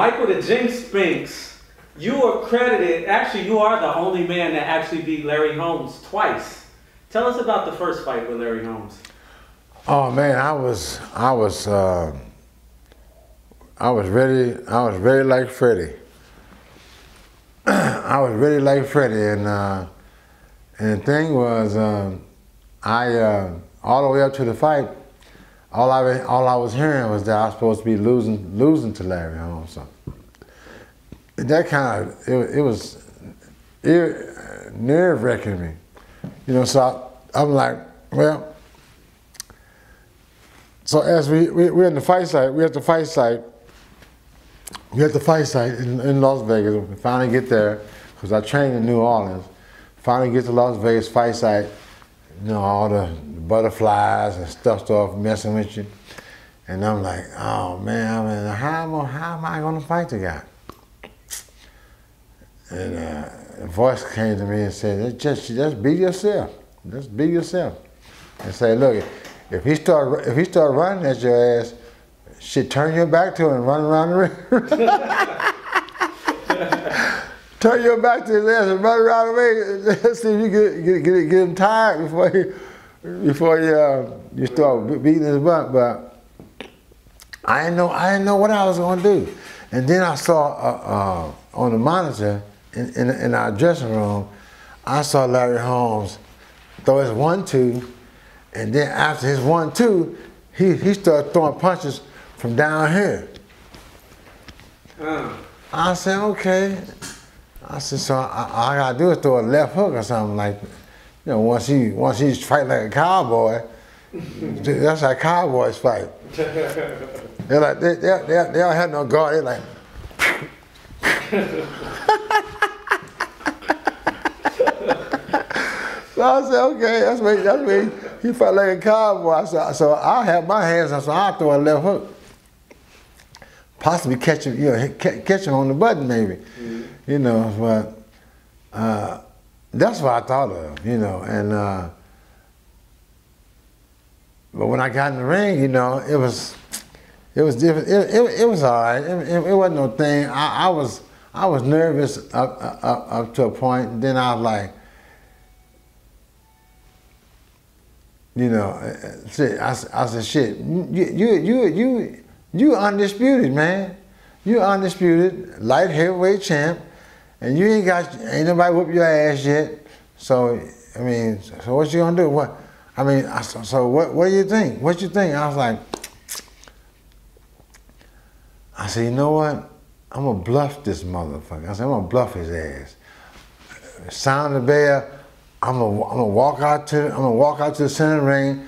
Michael the Jinx Spinks, you are credited, actually you are the only man that actually beat Larry Holmes twice. Tell us about the first fight with Larry Holmes. Oh man, I was ready like Freddie. I was ready like Freddie, and the thing was, all the way up to the fight, all I was hearing was that I was supposed to be losing to Larry Holmes. So that kind of it was nerve-wracking me, you know. So I'm like, well. So as we're in the fight site, we're at the fight site. We're at the fight site in Las Vegas. We finally get there because I trained in New Orleans. Finally get to Las Vegas fight site. You know, all the butterflies and stuff start messing with you. And I'm like, oh man, how am I gonna fight the guy? And a voice came to me and said, just be yourself. Just be yourself. And say, look, if he start running at your ass, shit, turn your back to him and run around the ring. Turn your back to his ass and run around the ring. Let's see if you get him tired before you start beating his butt. But I didn't know what I was gonna do. And then I saw on the monitor in our dressing room, I saw Larry Holmes throw his 1-2, and then after his 1-2, he started throwing punches from down here. I said, okay. I said, so all I gotta do is throw a left hook or something like that. You know, once he's fighting like a cowboy, that's how cowboys fight. They're like, they don't have no guard. They're like, so I said, okay, that's me. He fight like a cowboy. So I have my hands up, so I'll throw a left hook. Possibly catch him, catch him on the button maybe. You know, but that's what I thought of, you know. And but when I got in the ring, you know, it was different. It was all right. It wasn't no thing. I was nervous up to a point. And then I was like, you know, I said, shit, you undisputed, man. You undisputed light heavyweight champ, and you ain't nobody whoop your ass yet. So I mean, so what you gonna do? What? I mean, so what do you think? What you think? I was like, I said, you know what? I'm gonna bluff this motherfucker. I said, I'm gonna bluff his ass. Sound the bell. I'm gonna walk out to the center ring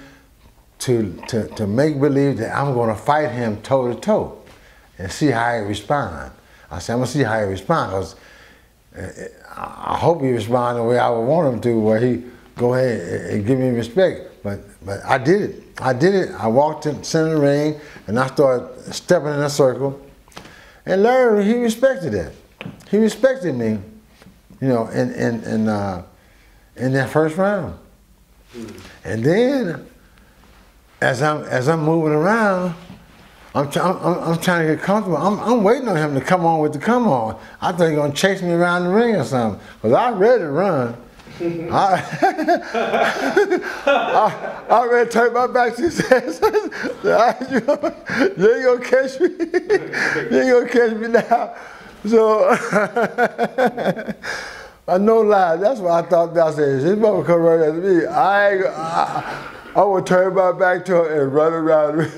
to make believe that I'm gonna fight him toe to toe and see how he respond. I said, I'm gonna see how he respond, because I hope he respond the way I would want him to, where he go ahead and give me respect. But I did it. I walked in the center of the ring and I started stepping in a circle. And Larry, he respected that. He respected me, you know, in that first round. And then, as I'm moving around, I'm trying to get comfortable. I'm waiting on him to come on with the come on. I thought he was gonna chase me around the ring or something, because I was ready to run. I ready to turn my back to his ass. You ain't gonna catch me. You ain't gonna catch me now. So I no lie. That's what I thought. I said, this mother come right after me. I would turn my back to her and run around the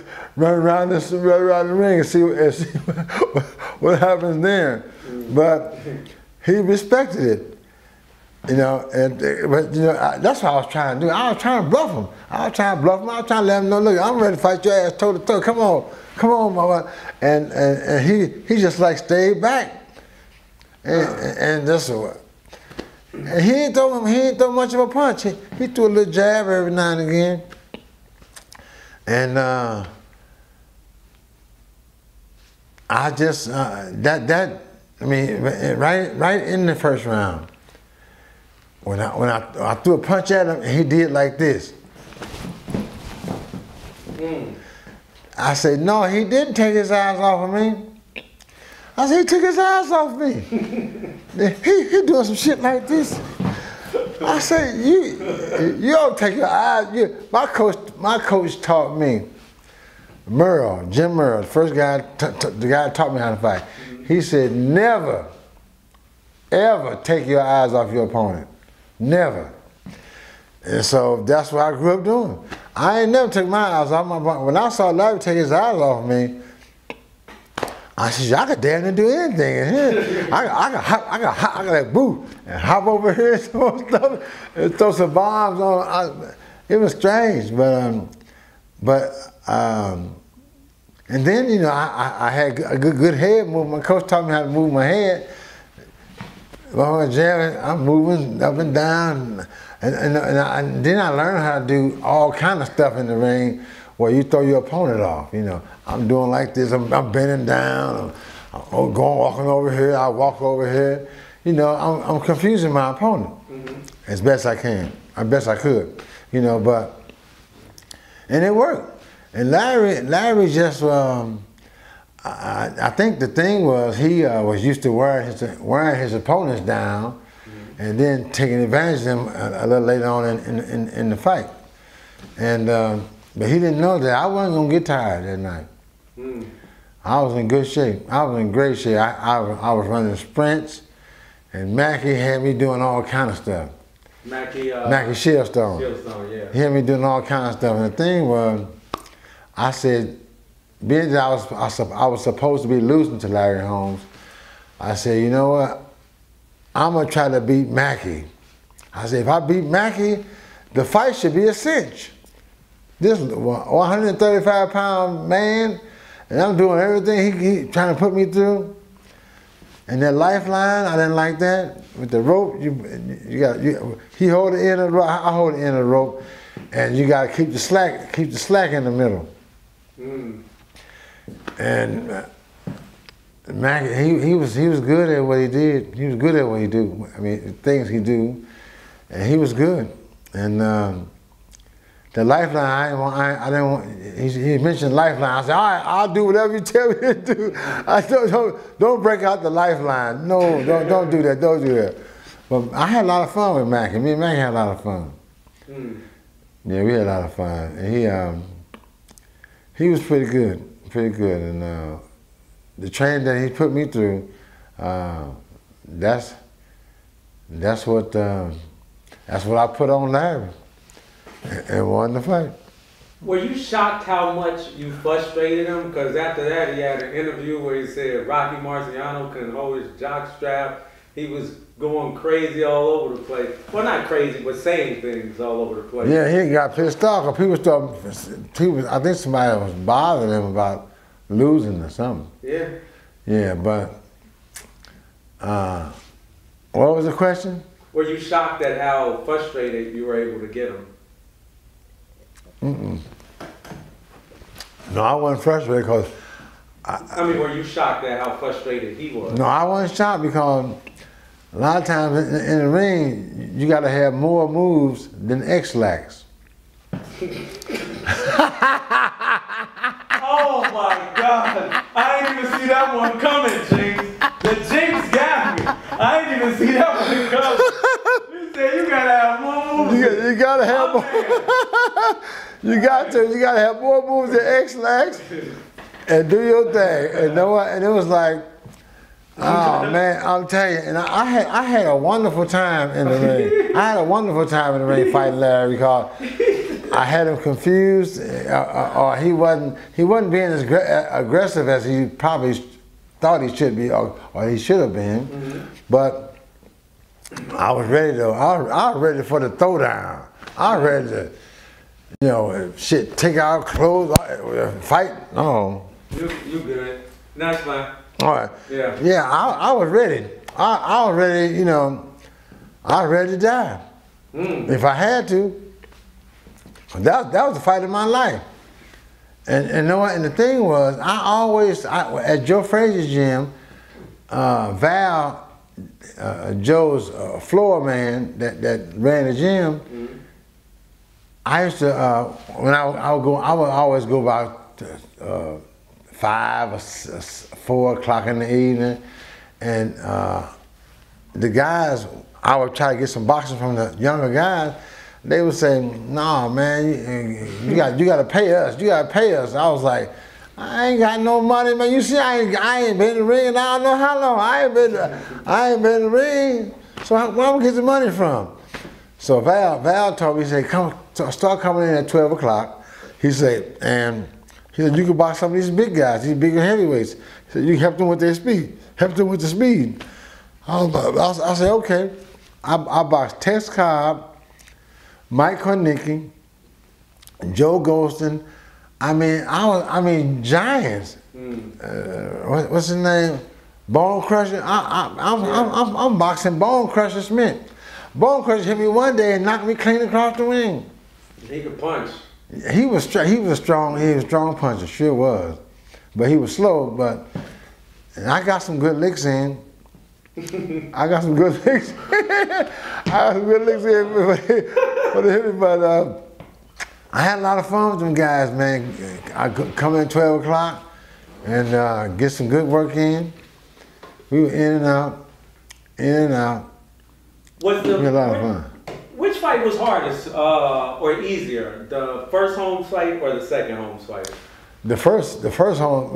ring and see what happens then. But he respected it. You know, but you know, that's what I was trying to do. I was trying to bluff him. I was trying to let him know, look, I'm ready to fight your ass toe to toe. Come on, mama. And he just like stayed back. And that's what. And he ain't throw much of a punch. He threw a little jab every now and again. And I just I mean, right in the first round. When I threw a punch at him, he did like this. I said, no, he didn't take his eyes off of me. I said, he took his eyes off me. he doing some shit like this. I said, you don't take your eyes. My coach taught me, Jim Merle, the first guy, the guy that taught me how to fight. He said, never, ever take your eyes off your opponent. Never. And so that's what I grew up doing. I ain't never took my eyes off my opponent. When I saw Larry take his eyes off me, I said, I could damn near do anything in here. I could like boo and hop over here and throw stuff and throw some bombs on. It was strange, and then you know I had a good head movement. My coach taught me how to move my head. While I'm jamming, I'm moving up and down, and then I learned how to do all kind of stuff in the ring. Where you throw your opponent off, you know. I'm doing like this, I'm bending down, I'm walking over here, I walk over here. You know, I'm confusing my opponent as best I can, as best I could, you know, and it worked. And Larry just, I think the thing was he was used to wearing his opponents down and then taking advantage of them a little later on in the fight. And, but he didn't know that I wasn't gonna get tired that night. I was in good shape. I was in great shape. I was running sprints, and Mackie had me doing all kind of stuff. Mackie Shieldstone. Shieldstone, yeah. He had me doing all kind of stuff. And the thing was, I said, being that I was supposed to be losing to Larry Holmes, I said, you know what? I'm gonna try to beat Mackie. I said, if I beat Mackie, the fight should be a cinch. This 135-pound man, and I'm doing everything he trying to put me through. And that lifeline, I didn't like that. With the rope, he hold the end of the rope, I hold the end of the rope, and you got to keep the slack in the middle. And Mac, he was good at what he did. He was good at what he do. I mean, the things he do, and he was good. And the lifeline, I didn't want. He mentioned lifeline. I said, all right, I'll do whatever you tell me to do. I don't break out the lifeline. No, don't do that. Don't do that. But I had a lot of fun with Mackie. Me and Mackie had a lot of fun. Yeah, we had a lot of fun. And he was pretty good, And the training that he put me through, that's what I put on Larry. And won the fight. Were you shocked how much you frustrated him? Because after that, he had an interview where he said Rocky Marciano couldn't hold his jock strap. He was going crazy all over the place. Well, not crazy, but saying things all over the place. Yeah, he got pissed off because I think somebody was bothering him about losing or something. Yeah. Yeah, but what was the question? Were you shocked at how frustrated you were able to get him? No, I wasn't frustrated because I mean, were you shocked at how frustrated he was? No, I wasn't shocked because a lot of times in the ring, you got to have more moves than X-Lax. Oh my God! I didn't even see that one coming, Jinx. The Jinx got me. I didn't even see that one coming. You said you gotta have more moves. You gotta have more. You gotta have more moves than X-Lax and do your thing. And you know what? And it was like, oh man, I'm telling you. And I had a wonderful time in the ring. I had a wonderful time in the ring fighting Larry because I had him confused, or he wasn't being as aggressive as he probably thought he should be, or he should have been. But I was ready though. I was ready for the throwdown. I was ready to, you know, shit, take out clothes, fight. No. You good. That's fine. All right. Yeah. Yeah, I was ready. I was ready, you know, I was ready to die. If I had to. That was the fight of my life. And you know what? And the thing was, at Joe Frazier's gym, Val, Joe's floor man that ran the gym, I used to, when I would always go about 5 or 4 o'clock in the evening, and the guys, I would try to get some boxing from the younger guys. They would say, "Nah, man, you got to pay us. You got to pay us." I was like, "I ain't got no money, man. You see, I ain't been in the ring, and I don't know how long. I ain't been in the ring. So where am I gonna get the money from?" So Val told me, he said, start coming in at 12 o'clock. He said, you can box some of these big guys, these bigger heavyweights. He said, you can help them with their speed, help them with the speed. I said, okay. I boxed Tex Cobb, Mike Kornicki, Joe Golston. I mean, giants. What's his name? Bone Crusher. I'm boxing Bone Crusher Smith. Bone Crusher hit me one day and knocked me clean across the ring. He could punch. He was a strong puncher, sure was. But he was slow, and I got some good licks in. I got some good licks. But I had a lot of fun with them guys, man. I could come in 12 o'clock and get some good work in. We were in and out, in and out. Was the, a lot of fun. Which fight was hardest or easier, the first Holmes fight or the second Holmes fight? The first Holmes,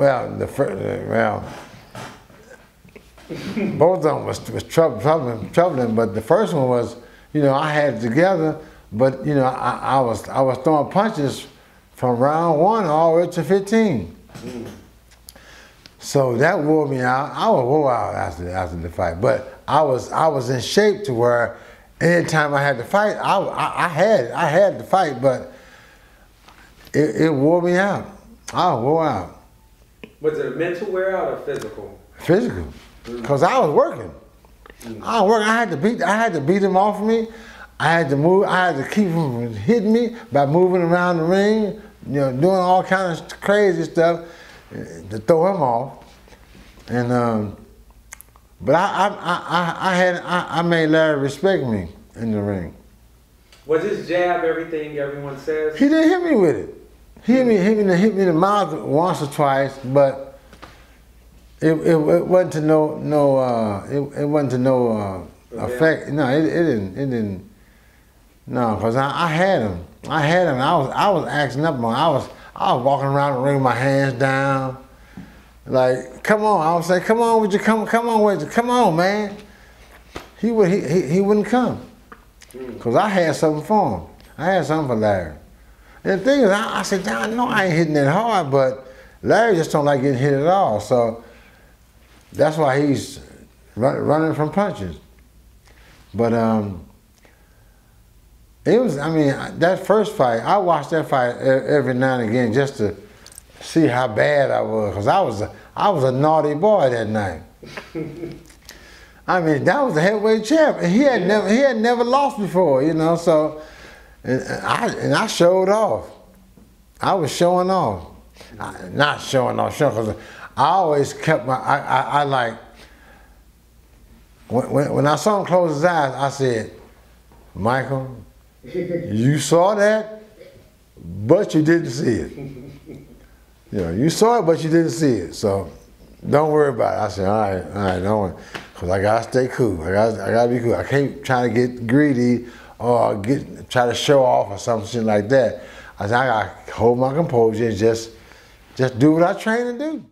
both of them was troubling, but the first one was, I had it together, but I was throwing punches from round 1 all the way to 15. So that wore me out. I was wore out after the fight, but I was in shape to where anytime I had to fight, I had to fight, but it wore me out. I was wore out. Was it a mental wear out or physical? Physical, because I was working. I had to beat him off of me. I had to move. I had to keep him from hitting me by moving around the ring, doing all kinds of crazy stuff to throw him off. And but I made Larry respect me in the ring. Was his jab everything everyone says? He didn't hit me with it. He hit me in the mouth once or twice, but it wasn't to no effect. No, it didn't. No, because I had him. I was acting up on. I was walking around the ring with my hands down. Like, come on! I was saying, come on, would you come on with you? Come on, man. He wouldn't come, cause I had something for him. I had something for Larry. And the thing is, I said, I know I ain't hitting that hard, but Larry just don't like getting hit at all. So that's why he's running from punches. But it was. I mean, that first fight, I watched that fight every now and again just to see how bad I was, because I was a naughty boy that night. I mean, that was the heavyweight champ, and he had never lost before, So, and I showed off. I was showing off, not showing off, because I always kept my. I like when I saw him close his eyes, I said, "Michael, you saw that, but you didn't see it." You saw it, but you didn't see it. So don't worry about it. I said, all right, don't worry, because I gotta stay cool. I gotta be cool. I can't try to get greedy or try to show off or something like that. I said, I gotta hold my composure and just do what I train to do.